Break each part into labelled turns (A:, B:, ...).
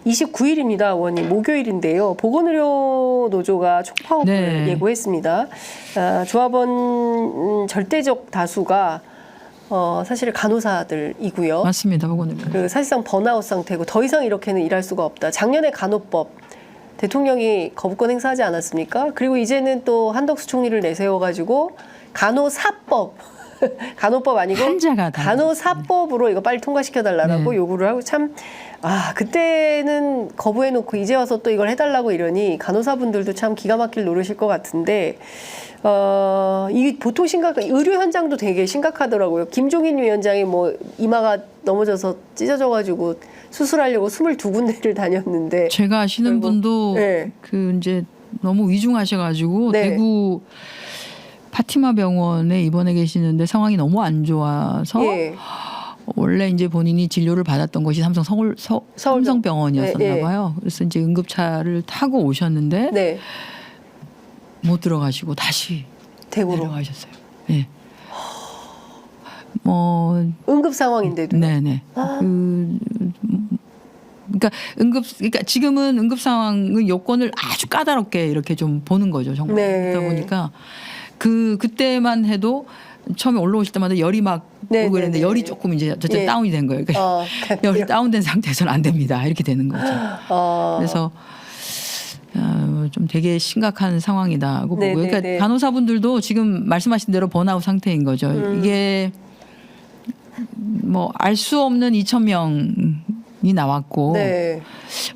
A: 29일입니다. 원님 목요일인데요. 보건의료 노조가 촉파업을
B: 네.
A: 예고했습니다. 조합원 절대적 다수가 사실 간호사들이고요.
B: 맞습니다. 보건의료.
A: 그 사실상 번아웃 상태고 더 이상 이렇게는 일할 수가 없다. 작년에 간호법 대통령이 거부권 행사하지 않았습니까? 그리고 이제는 또 한덕수 총리를 내세워가지고 간호사법 간호법 아니고
B: 한자가 다.
A: 간호사법으로 이거 빨리 통과시켜달라고
B: 네.
A: 요구를 하고 참 그때는 거부해놓고 이제 와서 또 이걸 해달라고 이러니 간호사분들도 참 기가 막힐 노릇일 것 같은데 이게 보통 의료 현장도 되게 심각하더라고요. 김종인 위원장이 뭐 이마가 넘어져서 찢어져가지고 수술하려고 22군데를 다녔는데
B: 제가 아시는
A: 그리고,
B: 분도
A: 네.
B: 그 이제 너무 위중하셔가지고
A: 네.
B: 대구 파티마 병원에 입원해 계시는데 상황이 너무 안 좋아서
A: 예.
B: 원래 이제 본인이 진료를 받았던 곳이 삼성병원이었었나
A: 네, 네.
B: 봐요. 그래서 이제 응급차를 타고 오셨는데
A: 네.
B: 못 들어가시고 다시
A: 대구로
B: 내려가셨어요. 네. 뭐
A: 응급 상황인데도
B: 네네. 그러니까 지금은 응급 상황의 요건을 아주 까다롭게 이렇게 좀 보는 거죠. 정말.
A: 네.
B: 그러다 보니까 그때만 해도 처음에 올라오실 때마다 열이 막
A: 네,
B: 오고 그랬는데
A: 네, 네.
B: 열이 조금 이제 저쪽
A: 예.
B: 다운이 된 거예요. 그러니까 열이 다운된 상태에서는 안 됩니다. 이렇게 되는 거죠. 그래서 좀 되게 심각한 상황이다고
A: 네,
B: 보고요.
A: 네,
B: 그러니까
A: 네.
B: 간호사분들도 지금 말씀하신 대로 번아웃 상태인 거죠. 이게 뭐 알 수 없는 2,000명이 나왔고
A: 네.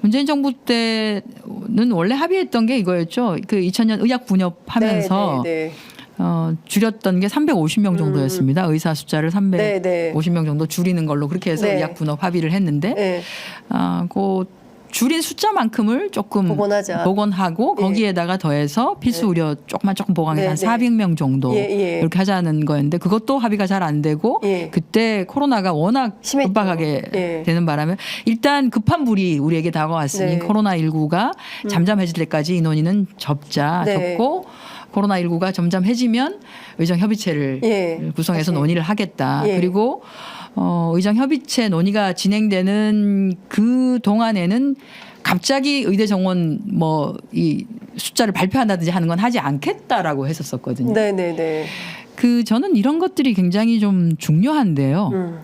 B: 문재인 정부 때는 원래 합의했던 게 이거였죠. 그 2000년 의학 분업하면서
A: 네, 네,
B: 줄였던 게 350명 정도였습니다. 의사 숫자를
A: 네, 네.
B: 350명 정도 줄이는 걸로 그렇게 해서
A: 네.
B: 의학 분업 합의를 했는데
A: 네.
B: 그 줄인 숫자만큼을 조금 복원하고
A: 예.
B: 거기에다가 더해서 필수 의료 조금 보강해서 한
A: 네, 네.
B: 400명 정도
A: 예.
B: 이렇게 하자는 거였는데 그것도 합의가 잘 안 되고
A: 예.
B: 그때 코로나가 워낙
A: 심했죠.
B: 급박하게
A: 예.
B: 되는 바람에 일단 급한 불이 우리에게 다가왔으니
A: 네.
B: 코로나19가 잠잠해질 때까지 이 논의는
A: 네.
B: 접고 코로나19가 점잠해지면 의정협의체를
A: 예.
B: 구성해서
A: 다시.
B: 논의를 하겠다.
A: 예.
B: 그리고 의정협의체 논의가 진행되는 그 동안에는 갑자기 의대 정원 뭐 이 숫자를 발표한다든지 하는 건 하지 않겠다라고 했었거든요.
A: 네네네.
B: 저는 이런 것들이 굉장히 좀 중요한데요.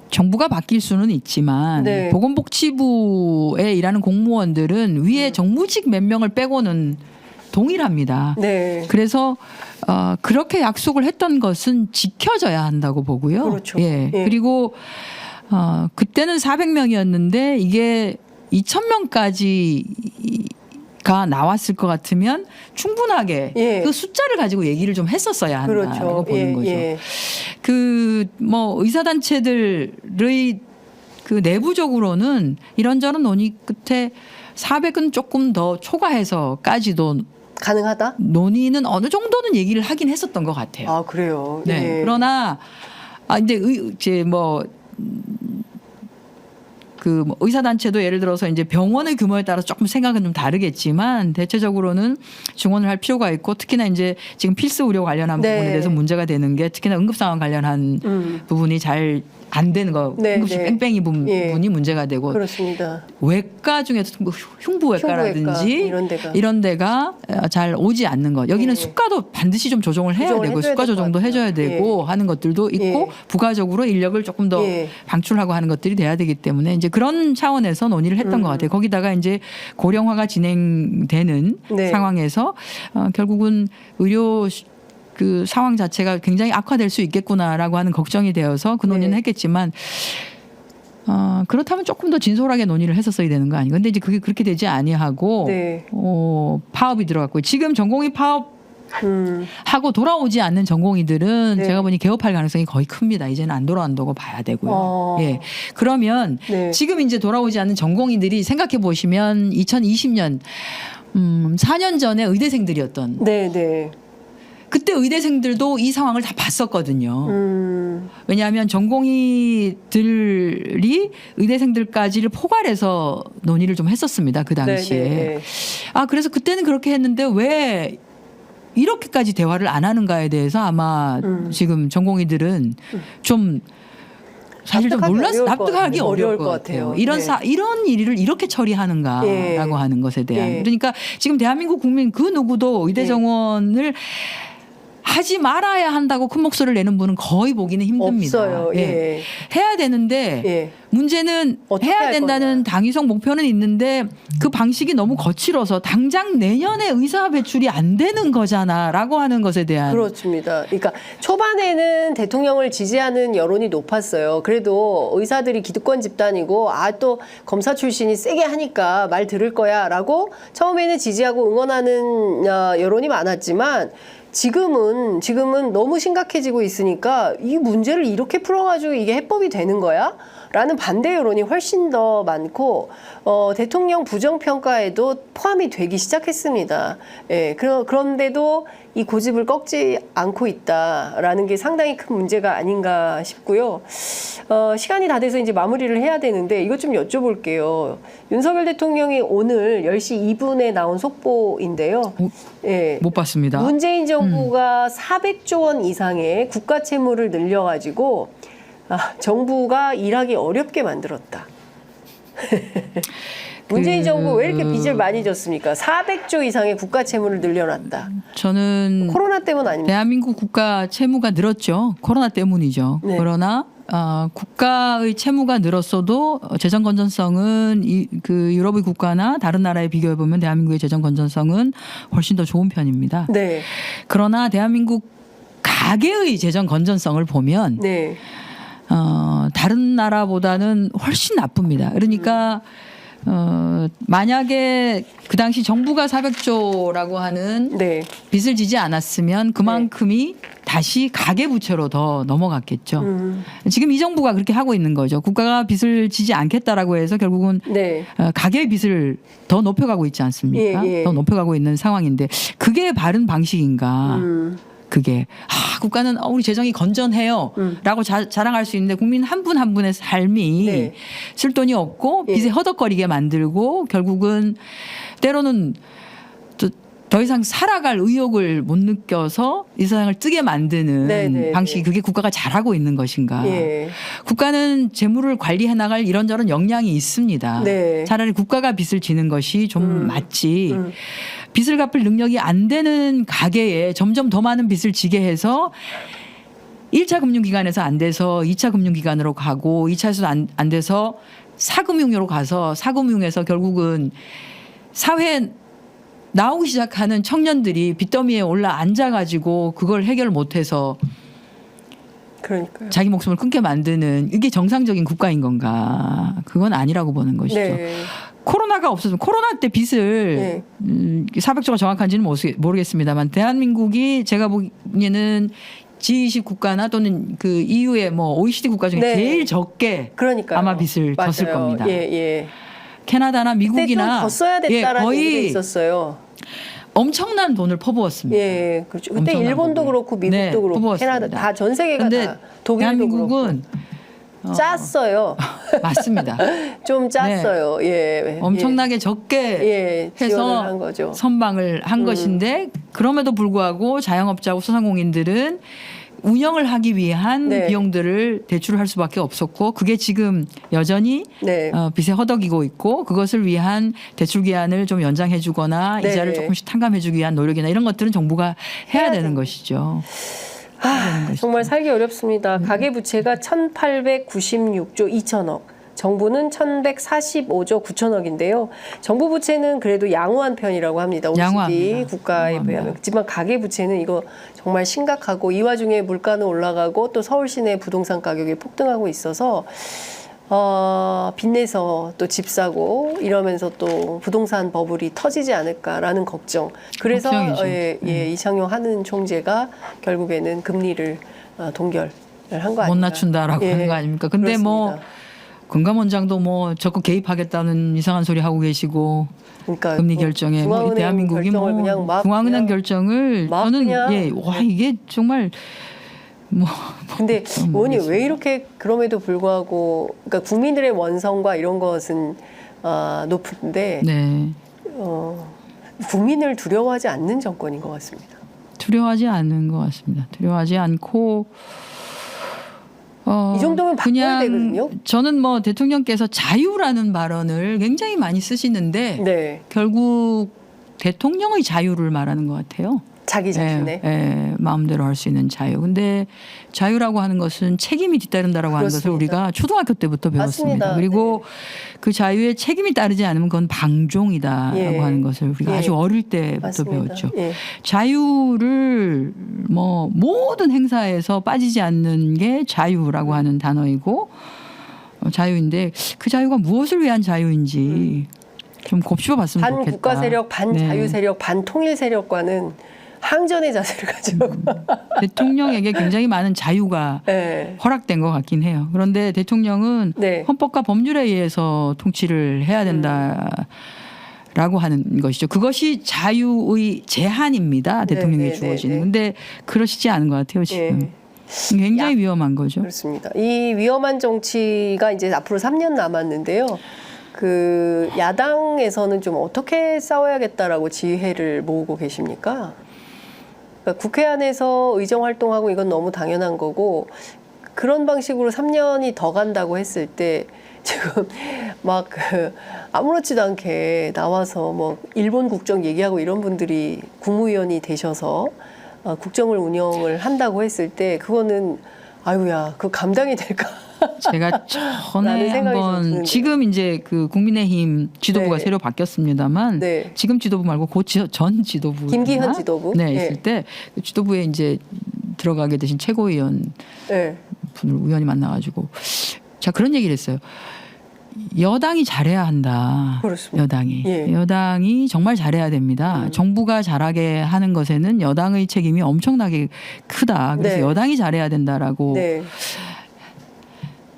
B: 정부가 바뀔 수는 있지만
A: 네.
B: 보건복지부에 일하는 공무원들은 위에 정무직 몇 명을 빼고는 동일합니다.
A: 네.
B: 그래서 그렇게 약속을 했던 것은 지켜져야 한다고 보고요.
A: 그렇죠.
B: 예.
A: 예.
B: 그리고 그때는 400명이었는데 이게 2,000명까지가 나왔을 것 같으면 충분하게
A: 예.
B: 그 숫자를 가지고 얘기를 좀 했었어야 한다고
A: 그렇죠.
B: 보는 거죠.
A: 예.
B: 뭐 의사단체들의 그 내부적으로는 이런저런 논의 끝에 400은 조금 더 초과해서까지도
A: 가능하다?
B: 논의는 어느 정도는 얘기를 하긴 했었던 것 같아요.
A: 그래요.
B: 네.
A: 예.
B: 그러나 근데 뭐 의사단체도 예를 들어서 이제 병원의 규모에 따라서 조금 생각은 좀 다르겠지만 대체적으로는 증원을 할 필요가 있고 특히나 이제 지금 필수 의료 관련한
A: 네.
B: 부분에 대해서 문제가 되는 게 특히나 응급 상황 관련한 부분이 잘 안 되는 거
A: 네,
B: 응급실
A: 네.
B: 뺑뺑이 부분이
A: 예.
B: 문제가 되고
A: 그렇습니다.
B: 외과 중에서 뭐 흉부외과라든지
A: 흉부외과,
B: 이런 데가 잘 오지 않는 것. 여기는
A: 예.
B: 수가도 반드시 좀 조정을 해야
A: 조정을
B: 되고
A: 해줘야
B: 수가
A: 될것
B: 조정도
A: 같아요.
B: 해줘야 되고 하는 것들도 있고
A: 예.
B: 부가적으로 인력을 조금 더
A: 예.
B: 방출하고 하는 것들이 돼야 되기 때문에 이제 그런 차원에서 논의를 했던 것 같아요. 거기다가 이제 고령화가 진행되는
A: 네.
B: 상황에서 결국은 의료 그 상황 자체가 굉장히 악화될 수 있겠구나라고 하는 걱정이 되어서 그 논의는
A: 네.
B: 했겠지만 그렇다면 조금 더 진솔하게 논의를 했었어야 되는 거 아닌가. 근데 이제 그게 그렇게 되지 아니하고
A: 네.
B: 파업이 들어갔고 지금 전공의 파업하고 돌아오지 않는 전공의들은
A: 네.
B: 제가 보니 개업할 가능성이 거의 큽니다. 이제는 안 돌아온다고 봐야 되고요. 예. 그러면
A: 네.
B: 지금 이제 돌아오지 않는 전공의들이 생각해 보시면 2020년 4년 전에 의대생들이었던
A: 네.
B: 그때 의대생들도 이 상황을 다 봤었거든요. 왜냐하면 전공의들이 의대생들까지를 포괄해서 논의를 좀 했었습니다. 그 당시에.
A: 네.
B: 그래서 그때는 그렇게 했는데 왜 이렇게까지 대화를 안 하는가에 대해서 아마 지금 전공의들은 좀 사실 좀 납득하기 어려울 것 같아요. 이런
A: 네.
B: 이런 일을 이렇게 처리하는가라고
A: 예.
B: 하는 것에 대한.
A: 예.
B: 그러니까 지금 대한민국 국민 그 누구도 의대
A: 예.
B: 정원을 하지 말아야 한다고 큰 목소리를 내는 분은 거의 보기는 힘듭니다.
A: 없어요. 예.
B: 해야 되는데
A: 예.
B: 문제는
A: 어떻게
B: 해야
A: 할
B: 된다는 당위성 목표는 있는데 그 방식이 너무 거칠어서 당장 내년에 의사 배출이 안 되는 거잖아라고 하는 것에 대한.
A: 그렇습니다. 그러니까 초반에는 대통령을 지지하는 여론이 높았어요. 그래도 의사들이 기득권 집단이고 또 검사 출신이 세게 하니까 말 들을 거야라고 처음에는 지지하고 응원하는 여론이 많았지만 지금은 너무 심각해지고 있으니까 이 문제를 이렇게 풀어가지고 이게 해법이 되는 거야? 라는 반대 여론이 훨씬 더 많고 대통령 부정평가에도 포함이 되기 시작했습니다. 예, 그런데도 이 고집을 꺾지 않고 있다라는 게 상당히 큰 문제가 아닌가 싶고요. 시간이 다 돼서 이제 마무리를 해야 되는데 이것 좀 여쭤볼게요. 윤석열 대통령이 오늘 10시 2분에 나온 속보인데요. 예,
B: 못 봤습니다.
A: 문재인 정부가 400조 원 이상의 국가 채무를 늘려가지고 정부가 일하기 어렵게 만들었다. 문재인 정부 왜 이렇게 빚을 많이 졌습니까? 400조 이상의 국가 채무를 늘려놨다.
B: 저는
A: 코로나 때문 아닙니까?
B: 대한민국 국가 채무가 늘었죠. 코로나 때문이죠.
A: 네.
B: 그러나 국가의 채무가 늘었어도 재정 건전성은 그 유럽의 국가나 다른 나라에 비교해 보면 대한민국의 재정 건전성은 훨씬 더 좋은 편입니다.
A: 네,
B: 그러나 대한민국 가계의 재정 건전성을 보면
A: 네,
B: 다른 나라보다는 훨씬 나쁩니다. 그러니까 만약에 그 당시 정부가 400조라고 하는
A: 네,
B: 빚을 지지 않았으면 그만큼이 다시 가계부채로 더 넘어갔겠죠. 지금 이 정부가 그렇게 하고 있는 거죠. 국가가 빚을 지지 않겠다라고 해서 결국은
A: 네,
B: 가계의 빚을 더 높여가고 있지 않습니까?
A: 예, 예.
B: 더 높여가고 있는 상황인데 그게 바른 방식인가? 그게 국가는 우리 재정이 건전해요라고 자랑할 수 있는데 국민 한 분 한 분의 삶이
A: 네.
B: 쓸 돈이 없고
A: 예.
B: 빚에 허덕거리게 만들고 결국은 때로는 더 이상 살아갈 의욕을 못 느껴서 이 세상을 뜨게 만드는
A: 네, 네,
B: 방식이
A: 네.
B: 그게 국가가 잘하고 있는 것인가?
A: 예.
B: 국가는 재물을 관리해 나갈 이런저런 역량이 있습니다.
A: 네.
B: 차라리 국가가 빚을 지는 것이 좀 맞지. 빚을 갚을 능력이 안 되는 가계에 점점 더 많은 빚을 지게 해서 1차 금융기관에서 안 돼서 2차 금융기관으로 가고 2차에서 안 돼서 사금융으로 가서 사금융에서 결국은 사회에 나오기 시작하는 청년들이 빚더미에 올라 앉아가지고 그걸 해결 못해서
A: 그러니까요.
B: 자기 목숨을 끊게 만드는 이게 정상적인 국가인 건가? 그건 아니라고 보는 것이죠.
A: 네.
B: 코로나가 없었으면 코로나 때 빚을 400조가 정확한지는 모르겠습니다만 대한민국이 제가 보기에는 G20 국가나 또는 그 EU의 뭐 OECD 국가 중에
A: 네.
B: 제일 적게
A: 그러니까요.
B: 아마 빚을
A: 맞아요.
B: 졌을 겁니다.
A: 예, 예.
B: 캐나다나
A: 그때 좀
B: 미국이나
A: 더 써야 됐다라는
B: 거의
A: 얘기도 있었어요.
B: 엄청난 돈을 퍼부었습니다.
A: 예, 그렇죠. 그때
B: 엄청난
A: 일본도
B: 부분.
A: 그렇고 미국도
B: 네,
A: 그렇고
B: 퍼부었습니다.
A: 캐나다 다 전 세계가
B: 근데
A: 다 독일도
B: 대한민국은
A: 그렇고 짰어요.
B: 맞습니다.
A: 좀 짰어요. 예.
B: 엄청나게 적게
A: 예, 지원을 한
B: 해서
A: 거죠.
B: 선방을 한 것인데 그럼에도 불구하고 자영업자하고 소상공인들은 운영을 하기 위한
A: 네.
B: 비용들을 대출을 할 수밖에 없었고 그게 지금 여전히
A: 네.
B: 빚에 허덕이고 있고 그것을 위한 대출 기한을 좀 연장해 주거나
A: 네.
B: 이자를 조금씩 탕감해 주기 위한 노력이나 이런 것들은 정부가 해야 되는
A: 되는
B: 것이죠.
A: 정말 살기 어렵습니다. 가계부채가 1,896조 2천억. 정부는 1,145조 9천억인데요. 정부 부채는 그래도 양호한 편이라고 합니다. OECD
B: 양호합니다.
A: 국가에
B: 양호합니다.
A: 비하면. 하지만 가계 부채는 이거 정말 심각하고 이 와중에 물가는 올라가고 또 서울 시내 부동산 가격이 폭등하고 있어서 빚내서 또 집 사고 이러면서 또 부동산 버블이 터지지 않을까라는 걱정. 그래서
B: 걱정이죠.
A: 이창용 한은 총재가 결국에는 금리를 동결을 한 거 아닌가.
B: 못 낮춘다라고 하는 거 아닙니까? 근데 뭐
A: 그렇습니다.
B: 금감원장도 뭐 적극 개입하겠다는 이상한 소리 하고 계시고
A: 그러니까
B: 금리 결정에 뭐
A: 중앙은행
B: 대한민국이
A: 결정을
B: 뭐
A: 그냥 막
B: 중앙은행
A: 그냥
B: 결정을
A: 막
B: 저는
A: 그냥
B: 와 이게 정말 뭐
A: 근데 의원님
B: 모르겠습니다.
A: 왜 이렇게 그럼에도 불구하고 그러니까 국민들의 원성과 이런 것은 높은데
B: 네.
A: 국민을 두려워하지 않는 정권인 것 같습니다.
B: 두려워하지 않는 것 같습니다. 두려워하지 않고
A: 이 정도면 바꿔야 되거든요.
B: 저는 뭐 대통령께서 자유라는 발언을 굉장히 많이 쓰시는데
A: 네.
B: 결국 대통령의 자유를 말하는 것 같아요.
A: 자기 자신의.
B: 마음대로 할 수 있는 자유. 근데 자유라고 하는 것은 책임이 뒤따른다라고 하는 것을
A: 그렇습니다.
B: 우리가 초등학교 때부터 배웠습니다.
A: 맞습니다.
B: 그리고 그 자유에 책임이 따르지 않으면 그건 방종이다라고
A: 예.
B: 하는 것을 우리가
A: 예.
B: 아주 어릴 때부터
A: 맞습니다.
B: 배웠죠.
A: 예.
B: 자유를 뭐 모든 행사에서 빠지지 않는 게 자유라고 하는 단어이고 자유인데 그 자유가 무엇을 위한 자유인지 좀 곱씹어봤으면
A: 반
B: 좋겠다.
A: 국가 세력, 반
B: 네.
A: 자유 세력, 반 통일 세력과는 항전의 자세를 가지고.
B: 대통령에게 굉장히 많은 자유가
A: 네.
B: 허락된 것 같긴 해요. 그런데 대통령은
A: 네.
B: 헌법과 법률에 의해서 통치를 해야 된다라고 하는 것이죠. 그것이 자유의 제한입니다. 대통령에게
A: 네, 네,
B: 주어지는.
A: 네.
B: 근데 그러시지 않은 것 같아요. 지금.
A: 예.
B: 굉장히 위험한 거죠.
A: 그렇습니다. 이 위험한 정치가 이제 앞으로 3년 남았는데요. 그 야당에서는 좀 어떻게 싸워야겠다라고 지혜를 모으고 계십니까? 그러니까 국회 안에서 의정 활동하고 이건 너무 당연한 거고 그런 방식으로 3년이 더 간다고 했을 때 지금 막 아무렇지도 않게 나와서 뭐 일본 국정 얘기하고 이런 분들이 국무위원이 되셔서 국정을 운영을 한다고 했을 때 그거는 아유야 그 감당이 될까?
B: 제가 전에
A: 라는 생각이 좀
B: 한번
A: 드는데요.
B: 지금 이제 그 국민의힘 지도부가
A: 네.
B: 새로 바뀌었습니다만
A: 네.
B: 지금 지도부 말고 전 지도부
A: 김기현 지도부?
B: 네,
A: 네.
B: 있을 때 그 지도부에 이제 들어가게 되신 최고위원
A: 네.
B: 분을 우연히 만나가지고 자 그런 얘기를 했어요. 여당이 잘해야 한다.
A: 그렇습니다.
B: 여당이
A: 예.
B: 여당이 정말 잘해야 됩니다. 정부가 잘하게 하는 것에는 여당의 책임이 엄청나게 크다. 그래서
A: 네.
B: 여당이 잘해야 된다라고
A: 네.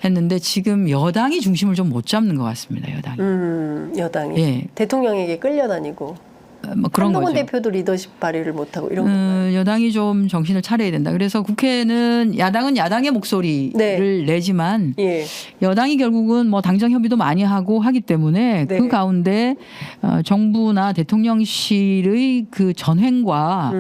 B: 했는데 지금 여당이 중심을 좀 못 잡는 것 같습니다. 여당이.
A: 여당이
B: 예.
A: 대통령에게 끌려다니고
B: 뭐 그런
A: 한동훈
B: 거죠.
A: 대표도 리더십 발휘를 못하고 이런 건가요?
B: 여당이 좀 정신을 차려야 된다. 그래서 국회는 야당은 야당의 목소리를
A: 네.
B: 내지만
A: 예.
B: 여당이 결국은 뭐 당정 협의도 많이 하고 하기 때문에
A: 네.
B: 그 가운데 정부나 대통령실의 그 전횡과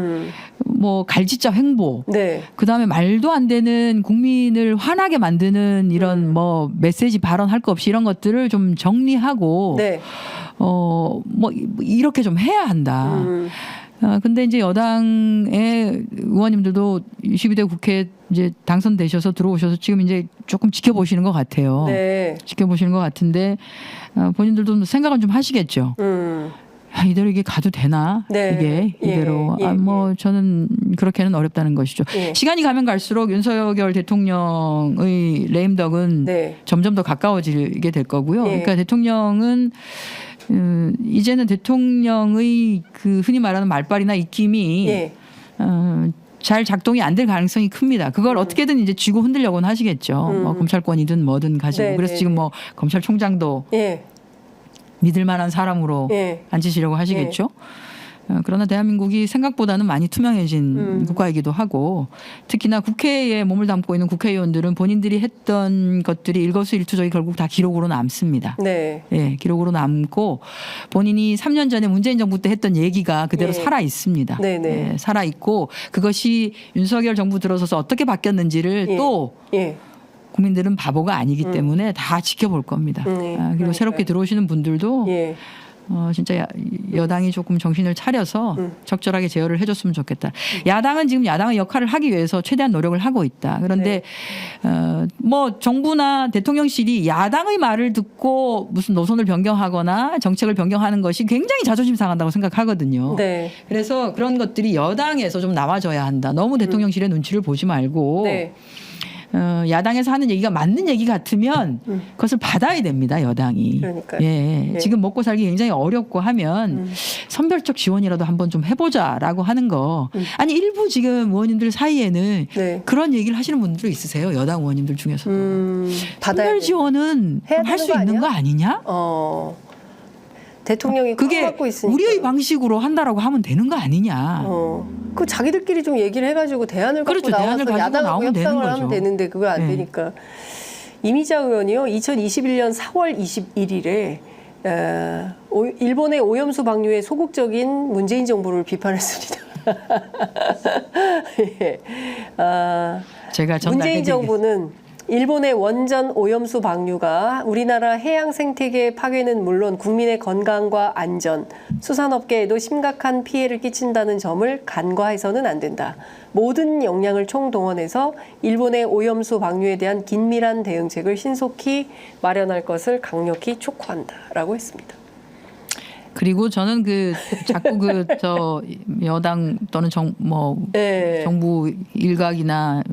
B: 뭐 갈짓자 횡보
A: 네.
B: 그다음에 말도 안 되는 국민을 화나게 만드는 이런 뭐 메시지 발언할 거 없이 이런 것들을 좀 정리하고
A: 네.
B: 뭐 이렇게 좀 해야 한다. 근데 이제 여당의 의원님들도 22대 국회 이제 당선되셔서 들어오셔서 지금 이제 조금 지켜보시는 것 같아요.
A: 네.
B: 지켜보시는 것 같은데 본인들도 생각은 좀 하시겠죠. 이대로 이게 가도 되나?
A: 네.
B: 이게
A: 예,
B: 이대로
A: 예,
B: 뭐 저는 그렇게는 어렵다는 것이죠.
A: 예.
B: 시간이 가면 갈수록 윤석열 대통령의 레임덕은
A: 네.
B: 점점 더 가까워지게 될 거고요.
A: 예.
B: 그러니까 대통령은 이제는 대통령의 그 흔히 말하는 말발이나 입김이
A: 예.
B: 잘 작동이 안 될 가능성이 큽니다. 그걸 어떻게든 이제 쥐고 흔들려고는 하시겠죠. 뭐 검찰권이든 뭐든 가지고.
A: 네,
B: 그래서
A: 네,
B: 지금
A: 네.
B: 뭐 검찰총장도
A: 예.
B: 믿을 만한 사람으로
A: 예.
B: 앉히시려고 하시겠죠. 그러나 대한민국이 생각보다는 많이 투명해진 국가이기도 하고 특히나 국회에 몸을 담고 있는 국회의원들은 본인들이 했던 것들이 일거수일투족이 결국 다 기록으로 남습니다.
A: 네.
B: 예, 기록으로 남고 본인이 3년 전에 문재인 정부 때 했던 얘기가 그대로
A: 예.
B: 살아 있습니다.
A: 네네.
B: 예, 살아 있고 그것이 윤석열 정부 들어서서 어떻게 바뀌었는지를
A: 예.
B: 또
A: 예.
B: 국민들은 바보가 아니기 때문에 다 지켜볼 겁니다. 그리고
A: 그러니까요.
B: 새롭게 들어오시는 분들도
A: 예.
B: 진짜 여당이 조금 정신을 차려서 적절하게 제어를 해줬으면 좋겠다. 야당은 지금 야당의 역할을 하기 위해서 최대한 노력을 하고 있다. 그런데 뭐 정부나 대통령실이 야당의 말을 듣고 무슨 노선을 변경하거나 정책을 변경하는 것이 굉장히 자존심 상한다고 생각하거든요.
A: 네.
B: 그래서 그런 것들이 여당에서 좀 나와줘야 한다. 너무 대통령실의 눈치를 보지 말고
A: 네.
B: 야당에서 하는 얘기가 맞는 얘기 같으면 그것을 받아야 됩니다. 여당이.
A: 그러니까요.
B: 예.
A: 예.
B: 지금 먹고 살기 굉장히 어렵고 하면 선별적 지원이라도 한번 좀 해보자라고 하는 거. 아니 일부 지금 의원님들 사이에는
A: 네.
B: 그런 얘기를 하시는 분들도 있으세요. 여당 의원님들 중에서도.
A: 받아야
B: 선별
A: 돼.
B: 지원은
A: 해야
B: 할 수
A: 되는 거
B: 있는
A: 아니야?
B: 거 아니냐?
A: 대통령이
B: 그게
A: 맡고 있으니까.
B: 우리의 방식으로 한다라고 하면 되는 거 아니냐?
A: 그 자기들끼리 좀 얘기를 해가지고 대안을 갖고
B: 그렇죠. 대안을
A: 나와서
B: 가지고
A: 야당하고
B: 나오면 되는
A: 협상을
B: 거죠.
A: 하면 되는데 그걸 안
B: 네.
A: 되니까. 이미자 의원이요. 2021년 4월 21일에 일본의 오염수 방류에 소극적인 문재인 정부를 비판했습니다. 예.
B: 제가
A: 문재인
B: 전달해드리겠습니다.
A: 정부는 일본의 원전 오염수 방류가 우리나라 해양 생태계 파괴는 물론 국민의 건강과 안전, 수산업계에도 심각한 피해를 끼친다는 점을 간과해서는 안 된다. 모든 역량을 총동원해서 일본의 오염수 방류에 대한 긴밀한 대응책을 신속히 마련할 것을 강력히 촉구한다라고 했습니다.
B: 그리고 저는 자꾸 여당 또는
A: 네.
B: 정부 일각이나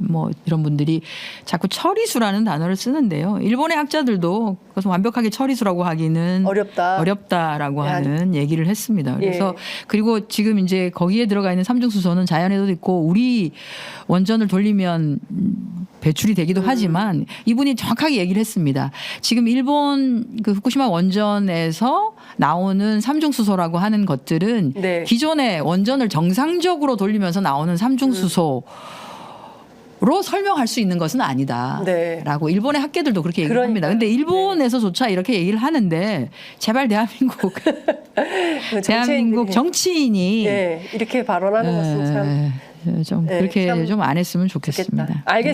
B: 이런 분들이 자꾸 처리수라는 단어를 쓰는데요. 일본의 학자들도 그것을 완벽하게 처리수라고 하기는 어렵다라고 하는 얘기를 했습니다. 그래서 그리고 지금 이제 거기에 들어가 있는 삼중수소는 자연에도 있고 우리 원전을 돌리면 배출이 되기도 하지만 이분이 정확하게 얘기를 했습니다. 지금 일본 후쿠시마 원전에서 나오는 삼중수소라고 하는 것들은 기존의 원전을 정상적으로 돌리면서 나오는 삼중수소로 설명할 수 있는 것은 아니다라고 일본의 학계들도 그렇게 얘기를 합니다. 그런데 일본에서조차 이렇게 얘기를 하는데 제발 대한민국 정치인이
A: 이렇게 발언하는 것은 참
B: 좀 그렇게 좀 안 했으면 좋겠습니다.
A: 알겠습니다.